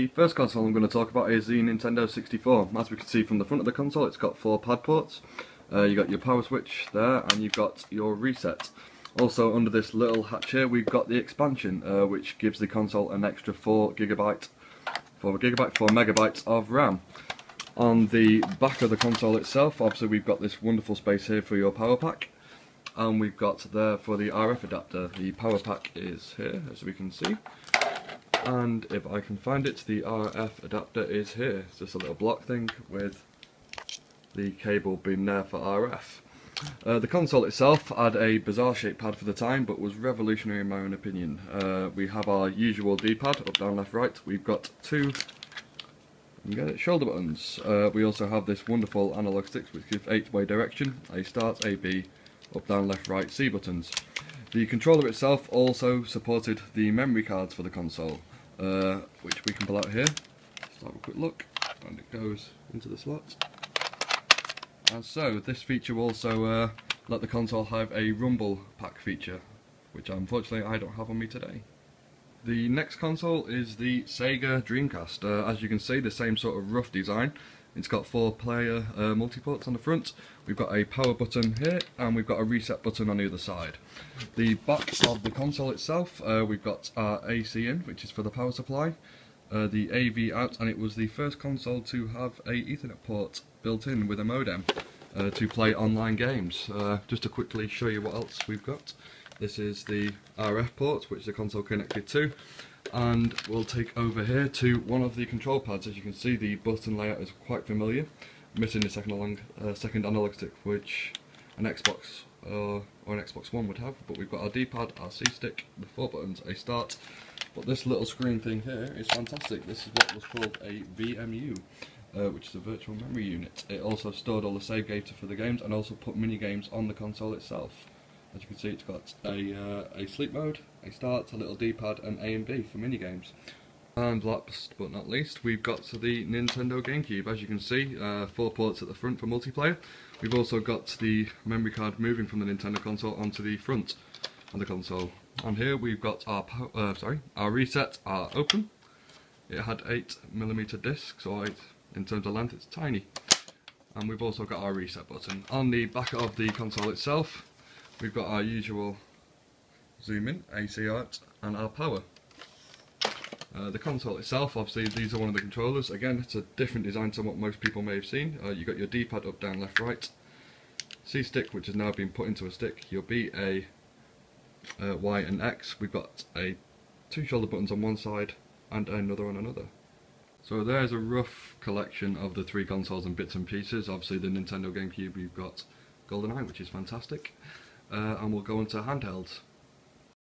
The first console I'm going to talk about is the Nintendo 64. As we can see from the front of the console, it's got 4 pad ports. You've got your power switch there, and you've got your reset. Also under this little hatch here, we've got the expansion, which gives the console an extra 4 megabytes of RAM. On the back of the console itself, obviously we've got this wonderful space here for your power pack, and we've got there for the RF adapter. The power pack is here, as we can see. And if I can find it, the RF adapter is here. It's just a little block thing with the cable being there for RF. The console itself had a bizarre shaped pad for the time, but was revolutionary in my own opinion. We have our usual D-pad, up, down, left, right. We've got 2 shoulder buttons. We also have this wonderful analog sticks which give 8-way direction, A start, A B, up, down, left, right, C buttons. The controller itself also supported the memory cards for the console, which we can pull out here. Let's have a quick look, and it goes into the slot. And so this feature will also let the console have a rumble pack feature, which unfortunately I don't have on me today. The next console is the Sega Dreamcast. As you can see, the same sort of rough design. It's got 4-player multi-ports on the front. We've got a power button here, and we've got a reset button on the other side. The back of the console itself, we've got our AC in, which is for the power supply, the AV out, and it was the first console to have a Ethernet port built in with a modem to play online games. Just to quickly show you what else we've got. This is the RF port, which the console connected to. And we'll take over here to one of the control pads. As you can see, the button layout is quite familiar, missing the second analog stick, which an Xbox or an Xbox One would have. But we've got our D-pad, our C-stick, the 4 buttons, a start. But this little screen thing here is fantastic. This is what was called a VMU, which is a virtual memory unit. It also stored all the save data for the games and also put mini games on the console itself. As you can see, it's got a sleep mode, a start, a little D-pad, and A and B for mini games. And last but not least, we've got the Nintendo GameCube. As you can see, 4 ports at the front for multiplayer. We've also got the memory card moving from the Nintendo console onto the front of the console. And here we've got our reset, our open. It had 8mm discs, so in terms of length, it's tiny. And we've also got our reset button. On the back of the console itself, we've got our usual zoom in, AC out, and our power. The console itself, obviously these are one of the controllers. Again, it's a different design to what most people may have seen. You've got your D-pad, up, down, left, right. C-stick, which has now been put into a stick. Your B, A, Y and X. We've got 2 shoulder buttons on one side and another on another. So there's a rough collection of the 3 consoles and bits and pieces. Obviously the Nintendo GameCube, we've got GoldenEye, which is fantastic. And we'll go into handhelds.